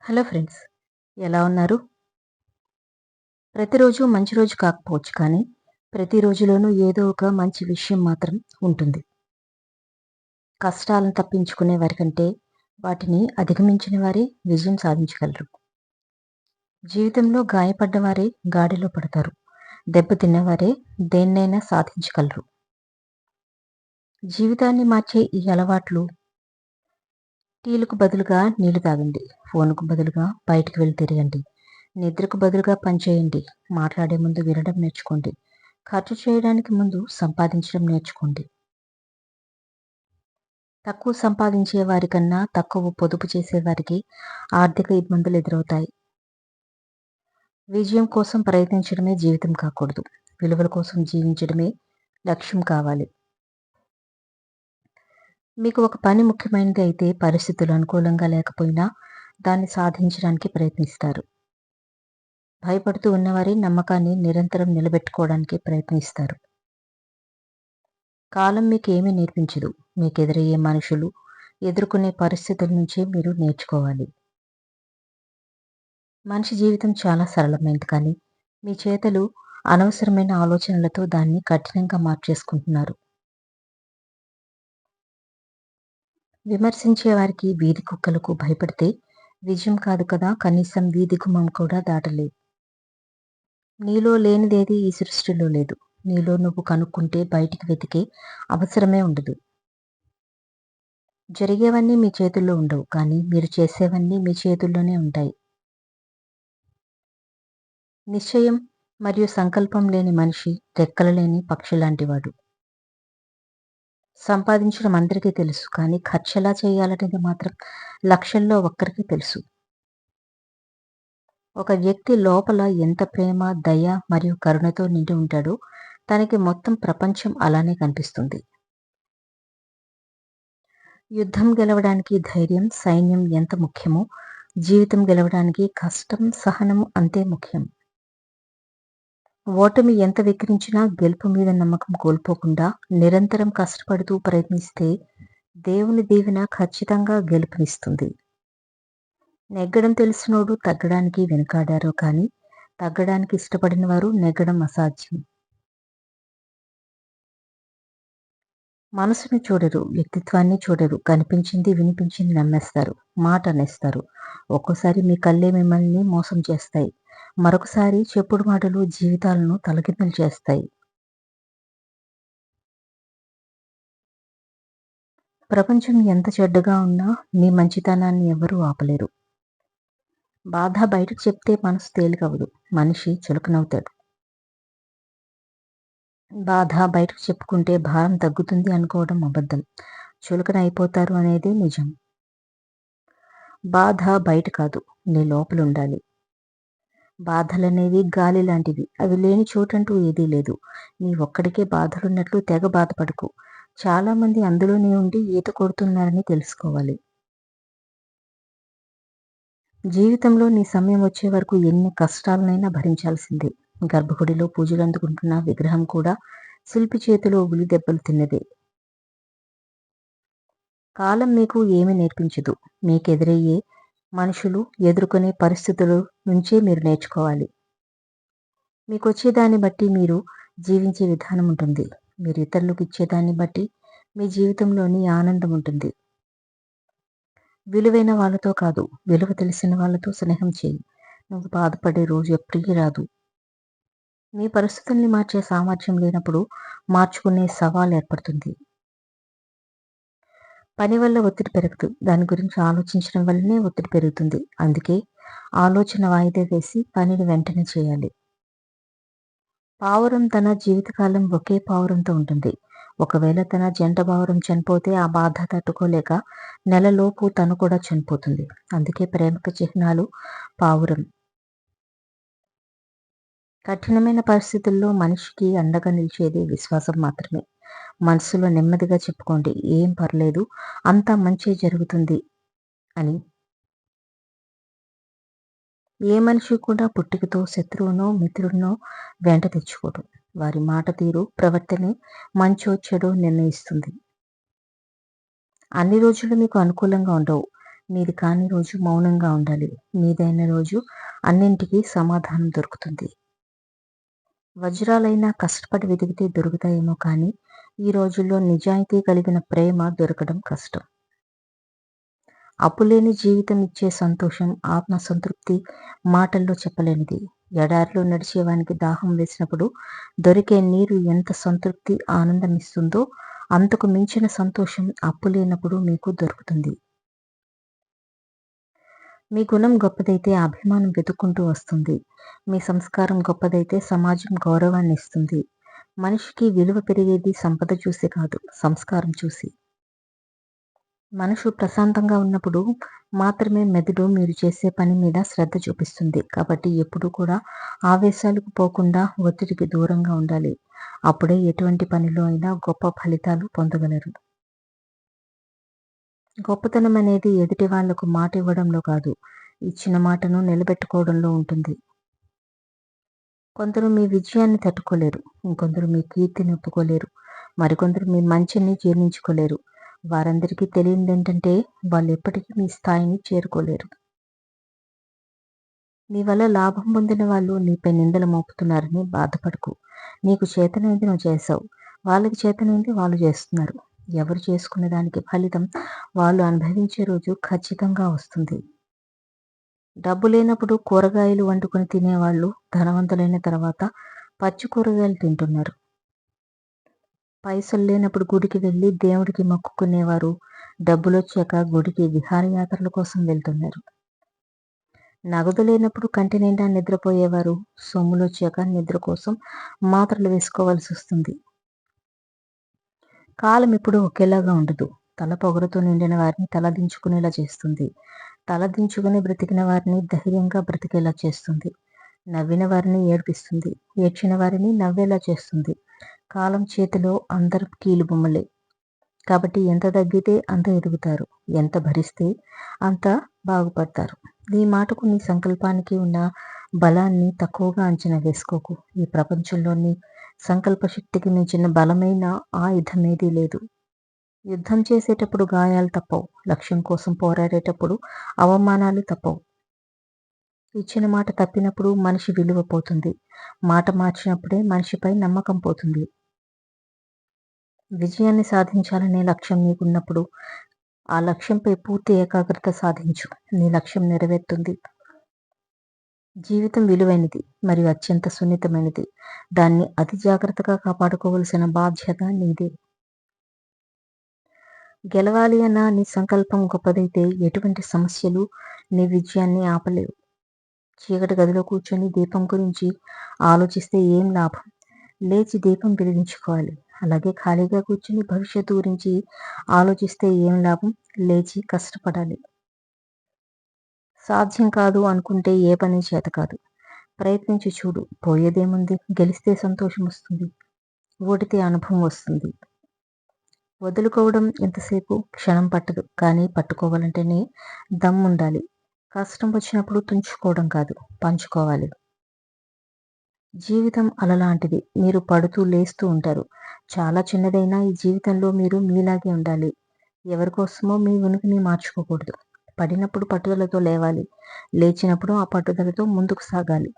Hello friends, ఎలా ఉన్నారు? ప్రతిరోజు మంచి రోజు కాకపోవచ్చు కానీ, ప్రతి రోజులోనూ ఏదో ఒక మంచి విషయం మాత్రం ఉంటుంది. కష్టాలను తప్పించుకునే వారికంటే, వాటిని అధిగమించిన వారే విజయం సాధించగలరు. జీవితంలో గాయపడ్డవారే గాడిలో పడతారు. దెబ్బతిన్నవారే దేన్నైనా సాధించగలరు. జీవితాన్ని మార్చే ఈ అలవాట్లు టీలకు బదులుగా నీళ్లు తాగండి. ఫోన్‌కు బదులుగా బయటికి వెళ్లి తిరగండి. నిద్రకు బదులుగా పని చేయండి. మాట్లాడే ముందు వినడం నేర్చుకోండి. ఖర్చు చేయడానికి ముందు సంపాదించడం నేర్చుకోండి. తక్కువ సంపాదించే వారికన్నా తక్కువ పొదుపు చేసేవారికి ఆర్థిక ఇబ్బందులు ఎదురవుతాయి. విజయం కోసం ప్రయత్నించడమే జీవితం కాకూడదు. విలువల కోసం జీవించడమే లక్ష్యం కావాలి. మీకు ఒక పని ముఖ్యమైనది అయితే పరిస్థితులు అనుకూలంగా లేకపోయినా దాన్ని సాధించడానికి ప్రయత్నిస్తారు. భయపడుతూ ఉన్నవారి నమ్మకాన్ని నిరంతరం నిలబెట్టుకోవడానికి ప్రయత్నిస్తారు. కాలం మీకేమీ నేర్పించదు. మీకెదురయ్యే మనుషులు, ఎదుర్కొనే పరిస్థితుల నుంచే మీరు నేర్చుకోవాలి. మనిషి జీవితం చాలా సరళమైనది కానీ, మీ చేతలు అనవసరమైన ఆలోచనలతో దాన్ని కఠినంగా మార్చేసుకుంటున్నారు. విమర్శించే వారికి వీధి కుక్కలకు భయపడితే విజయం కాదు కదా, కనీసం వీధి గుమ్మం కూడా దాటలేవు. నీలో లేనిదేది ఈ సృష్టిలో లేదు. నీలో నువ్వు కనుక్కుంటే బయటికి వెతికే అవసరమే ఉండదు. జరిగేవన్నీ మీ చేతుల్లో ఉండవు. కానీ మీరు చేసేవన్నీ మీ చేతుల్లోనే ఉంటాయి. నిశ్చయం మరియు సంకల్పం లేని మనిషి రెక్కలు లేని పక్షి లాంటివాడు. సంపాదించడం అందరికీ తెలుసు. కానీ ఖర్చెలా చేయాలనేది మాత్రం లక్షల్లో ఒక్కరికే తెలుసు. ఒక వ్యక్తి లోపల ఎంత ప్రేమ, దయ మరియు కరుణతో నిండి ఉంటాడో తనకి మొత్తం ప్రపంచం అలానే కనిపిస్తుంది. యుద్ధం గెలవడానికి ధైర్యం, సైన్యం ఎంత ముఖ్యమో జీవితం గెలవడానికి కష్టం, సహనం అంతే ముఖ్యం. ఓటమి ఎంత వెక్కిరించినా గెలుపు మీద నమ్మకం కోల్పోకుండా నిరంతరం కష్టపడుతూ ప్రయత్నిస్తే దేవుని దీవెన ఖచ్చితంగా గెలుపునిస్తుంది. నెగ్గడం తెలిసినోడు తగ్గడానికి వెనుకాడారో కానీ తగ్గడానికి ఇష్టపడిన వారు నెగ్గడం అసాధ్యం. మనసుని చూడరు, వ్యక్తిత్వాన్ని చూడరు. కనిపించింది, వినిపించింది నమ్మేస్తారు. మాట అనేస్తారు. ఒక్కోసారి మీ కళ్ళే మిమ్మల్ని మోసం చేస్తాయి. మరొకసారి చెప్పుడు మాటలు జీవితాలను తలకిందులు చేస్తాయి. ప్రపంచం ఎంత చెడ్డగా ఉన్నా మీ మంచితనాన్ని ఎవ్వరూ ఆపలేరు. బాధ బయటకు చెప్తే మనసు తేలికవ్వదు. మనిషి చులకనవుతాడు. బాధ బయటకు చెప్పుకుంటే భారం తగ్గుతుంది అనుకోవడం అబద్ధం. చులకన అయిపోతారు అనేది నిజం. బాధ బయట కాదు, నీ లోపలుండాలి. బాధలనేవి గాలి లాంటివి. అవి లేని చోటంటూ ఏదీ లేదు. నీ ఒక్కడికే బాధలున్నట్లు తెగ బాధపడకు. చాలామంది అందులోనే ఉండి ఈత కొడుతున్నారని తెలుసుకోవాలి. జీవితంలో నీ సమయం వచ్చే వరకు ఎన్ని కష్టాలనైనా భరించాల్సిందే. గర్భగుడిలో పూజలందుకుంటున్న విగ్రహం కూడా శిల్పి చేతిలో ఉలి దెబ్బలు తిన్నదే. కాలం మీకు ఏమీ నేర్పించదు. మీకెదురయ్యే మనుషులు, ఎదుర్కొనే పరిస్థితుల నుంచే మీరు నేర్చుకోవాలి. మీకొచ్చేదాన్ని బట్టి మీరు జీవించే విధానం ఉంటుంది. మీరు ఇతరులకు ఇచ్చేదాన్ని బట్టి మీ జీవితంలోని ఆనందం ఉంటుంది. విలువైన వాళ్ళతో కాదు, విలువ తెలిసిన వాళ్ళతో స్నేహం చేయి. నువ్వు బాధపడే రోజు ఎప్పటికీ రాదు. మీ పరిస్థితుల్ని మార్చే సామర్థ్యం లేనప్పుడు మార్చుకునే సవాల్ ఏర్పడుతుంది. పని వల్ల ఒత్తిడి పెరగదు. దాని గురించి ఆలోచించడం వల్లనే ఒత్తిడి పెరుగుతుంది. అందుకే ఆలోచన వాయిదా వేసి పనిని వెంటనే చేయాలి. పావురం తన జీవితకాలం ఒకే పావురంతో ఉంటుంది. ఒకవేళ తన జంట పావురం చనిపోతే ఆ బాధ తట్టుకోలేక నెలలోపు తను కూడా చనిపోతుంది. అందుకే ప్రేమకు చిహ్నాలు పావురం. కఠినమైన పరిస్థితుల్లో మనిషికి అండగా నిలిచేది విశ్వాసం మాత్రమే. మనసులో నెమ్మదిగా చెప్పుకోండి, ఏం పర్లేదు, అంతా మంచే జరుగుతుంది అని. ఏ మనిషి కూడా పుట్టుకతో శత్రువునో మిత్రుడినో వెంట తెచ్చుకోడు. వారి మాట తీరు, ప్రవర్తనే మంచో చెడో నిర్ణయిస్తుంది. అన్ని రోజులు మీకు అనుకూలంగా ఉండవు. మీది కాని రోజు మౌనంగా ఉండాలి. మీదైన రోజు అన్నింటికీ సమాధానం దొరుకుతుంది. వజ్రాలైనా కష్టపడి వెతికితే దొరుకుతాయేమో కానీ ఈ రోజుల్లో నిజాయితీ కలిగిన ప్రేమ దొరకడం కష్టం. అప్పులేని జీవితం ఇచ్చే సంతోషం, ఆత్మ సంతృప్తి మాటల్లో చెప్పలేనిది. ఎడారిలో నడిచేవానికి దాహం వేసినప్పుడు దొరికే నీరు ఎంత సంతృప్తి, ఆనందం ఇస్తుందో అంతకు మించిన సంతోషం అప్పులేనప్పుడు మీకు దొరుకుతుంది. మీ గుణం గొప్పదైతే అభిమానం వెతుక్కుంటూ వస్తుంది. మీ సంస్కారం గొప్పదైతే సమాజం గౌరవాన్ని ఇస్తుంది. మనిషికి విలువ పెరిగేది సంపద చూసి కాదు, సంస్కారం చూసి. మనసు ప్రశాంతంగా ఉన్నప్పుడు మాత్రమే మెదడు మీరు చేసే పని మీద శ్రద్ధ చూపిస్తుంది. కాబట్టి ఎప్పుడూ కూడా ఆవేశాలకు పోకుండా ఒత్తిడికి దూరంగా ఉండాలి. అప్పుడే ఎటువంటి పనిలో అయినా గొప్ప ఫలితాలు పొందగలరు. గొప్పతనం అనేది ఎదుటి వాళ్లకు మాట ఇవ్వడంలో కాదు, ఇచ్చిన మాటను నిలబెట్టుకోవడంలో ఉంటుంది. కొందరు మీ విజయాన్ని తట్టుకోలేరు, ఇంకొందరు మీ కీర్తిని ఒప్పుకోలేరు, మరికొందరు మీ మంచిని జీర్ణించుకోలేరు. వారందరికీ తెలియనిదేంటంటే వాళ్ళు ఎప్పటికీ మీ స్థాయిని చేరుకోలేరు. నీ వల్ల లాభం పొందిన వాళ్ళు నీపై నిందలు మోపుతున్నారని బాధపడకు. నీకు చేతనైంది నువ్వు చేశావు, వాళ్ళకి చేతనైంది వాళ్ళు చేస్తున్నారు. ఎవరు చేసుకునే దానికి ఫలితం వాళ్ళు అనుభవించే రోజు ఖచ్చితంగా వస్తుంది. డబ్బు లేనప్పుడు కూరగాయలు వండుకొని తినేవాళ్ళు ధనవంతులైన తర్వాత పచ్చి కూరగాయలు తింటున్నారు. పైసలు లేనప్పుడు గుడికి వెళ్ళి దేవుడికి మొక్కుకునేవారు డబ్బులొచ్చాక గుడికి విహారయాత్రల కోసం వెళ్తున్నారు. నగదు లేనప్పుడు కంటి నిండా నిద్రపోయేవారు సొమ్ములొచ్చాక నిద్ర కోసం మాత్రలు వేసుకోవాల్సి వస్తుంది. కాలం ఎప్పుడూ ఒకేలాగా ఉండదు. తల పొగరుతో నిండిన వారిని తలదించుకునేలా చేస్తుంది. తలదించుకుని బ్రతికిన వారిని ధైర్యంగా బ్రతికేలా చేస్తుంది. నవ్విన వారిని ఏడ్పిస్తుంది. ఏడ్చిన వారిని నవ్వేలా చేస్తుంది. కాలం చేతిలో అందరూ కీలుబొమ్మలే. కాబట్టి ఎంత తగ్గితే అంత ఎదుగుతారు, ఎంత భరిస్తే అంత బాగుపడతారు. నీ మాటకు, నీ సంకల్పానికి ఉన్న బలాన్ని తక్కువగా అంచనా వేసుకోకు. ఈ ప్రపంచంలోని సంకల్ప శక్తికి మించిన బలమైన ఆయుధమేదీ లేదు. యుద్ధం చేసేటప్పుడు గాయాలు తప్పవు. లక్ష్యం కోసం పోరాడేటప్పుడు అవమానాలు తప్పవు. ఇచ్చిన మాట తప్పినప్పుడు మనిషి విలువ పోతుంది. మాట మార్చినప్పుడే మనిషిపై నమ్మకం పోతుంది. విజయాన్ని సాధించాలనే లక్ష్యం నీకున్నప్పుడు ఆ లక్ష్యంపై పూర్తి ఏకాగ్రత సాధించు. నీ లక్ష్యం నెరవేరుతుంది. జీవితం విలువైనది మరియు అత్యంత సున్నితమైనది. దాన్ని అతి జాగ్రత్తగా కాపాడుకోవలసిన బాధ్యత నీదే. గెలవాలి అన్న నీ సంకల్పం గొప్పదైతే ఎటువంటి సమస్యలు నీ విజయాన్ని ఆపలేవు. చీకటి గదిలో కూర్చొని దీపం గురించి ఆలోచిస్తే ఏం లాభం? లేచి దీపం వెలిగించుకోవాలి. అలాగే ఖాళీగా కూర్చొని భవిష్యత్తు గురించి ఆలోచిస్తే ఏం లాభం? లేచి కష్టపడాలి. సాధ్యం కాదు అనుకుంటే ఏ పని చేత కాదు. ప్రయత్నించి చూడు, పోయేదేముంది? గెలిస్తే సంతోషం వస్తుంది, ఓడితే అనుభవం వస్తుంది. వదులుకోవడం ఎంతసేపు? క్షణం పట్టదు, కానీ పట్టుకోవాలంటేనే దమ్ముండాలి. కష్టం వచ్చినప్పుడు తుంచుకోవడం కాదు, పంచుకోవాలి. జీవితం అలలాంటిది. మీరు పడుతూ లేస్తూ ఉంటారు. చాలా చిన్నదైనా ఈ జీవితంలో మీరు మీలాగే ఉండాలి. ఎవరికోసమో మీ ఉనికిని మార్చుకోకూడదు. పడినప్పుడు పట్టుదలతో లేవాలి, లేచినప్పుడు ఆ పట్టుదలతో ముందుకు సాగాలి.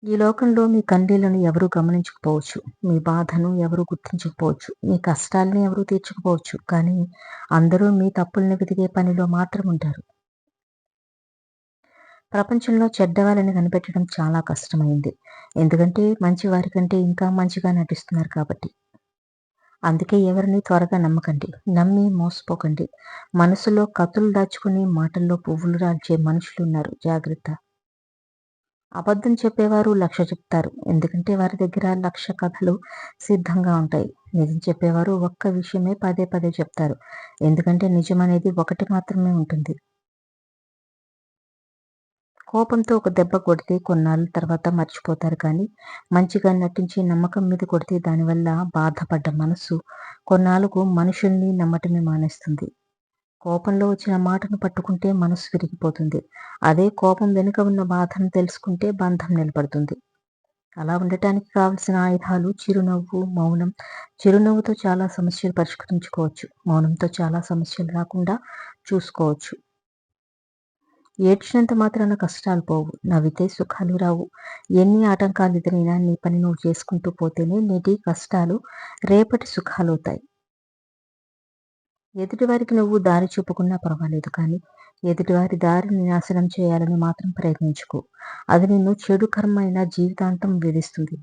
ఈ లోకంలో మీ కన్నీళ్లను ఎవరూ గమనించకపోవచ్చు, మీ బాధను ఎవరూ గుర్తించకపోవచ్చు, మీ కష్టాలని ఎవరూ తీర్చకపోవచ్చు, కానీ అందరూ మీ తప్పుల్ని వెతికే పనిలో మాత్రం ఉంటారు. ప్రపంచంలో చెడ్డవాళ్ళని కనిపెట్టడం చాలా కష్టమైంది. ఎందుకంటే మంచి వారి కంటే ఇంకా మంచిగా నటిస్తున్నారు కాబట్టి. అందుకే ఎవరిని త్వరగా నమ్మకండి, నమ్మి మోసపోకండి. మనసులో కత్తులు దాచుకుని మాటల్లో పువ్వులు రాల్చే మనుషులున్నారు, జాగ్రత్త. అబద్ధం చెప్పేవారు 1,00,000 చెప్తారు, ఎందుకంటే వారి దగ్గర 1,00,000 కథలు సిద్ధంగా ఉంటాయి. నిజం చెప్పేవారు ఒక్క విషయమే పదే పదే చెప్తారు, ఎందుకంటే నిజం అనేది ఒకటి మాత్రమే ఉంటుంది. కోపంతో ఒక దెబ్బ కొడితే కొన్నాళ్ళ తర్వాత మర్చిపోతారు, కానీ మంచిగా నటించి నమ్మకం మీద కొడితే దానివల్ల బాధపడ్డ మనసు కొన్నాళ్ళకు మనుషుల్ని నమ్మటమే మానేస్తుంది. కోపంలో వచ్చిన మాటను పట్టుకుంటే మనసు విరిగిపోతుంది. అదే కోపం వెనుక ఉన్న బాధను తెలుసుకుంటే బంధం నిలబడుతుంది. అలా ఉండటానికి కావలసిన ఆయుధాలు చిరునవ్వు, మౌనం. చిరునవ్వుతో చాలా సమస్యలు పరిష్కరించుకోవచ్చు. మౌనంతో చాలా సమస్యలు రాకుండా చూసుకోవచ్చు. ఏడ్చినంత మాత్రాన కష్టాలు పోవు. నవ్వితే సుఖాలు రావు. ఎన్ని ఆటంకాలు ఎదురైనా నీ పని నువ్వు చేసుకుంటూ పోతేనే నేటి కష్టాలు రేపటి సుఖాలవుతాయి. ఎదుటివారికి నువ్వు దారి చూపకున్నా పర్వాలేదు కానీ, ఎదుటివారి దారిని నాశనం చేయాలని మాత్రం ప్రయత్నించుకో. అది నిన్ను చెడు కర్మ అయిన జీవితాంతం వేధిస్తుంది.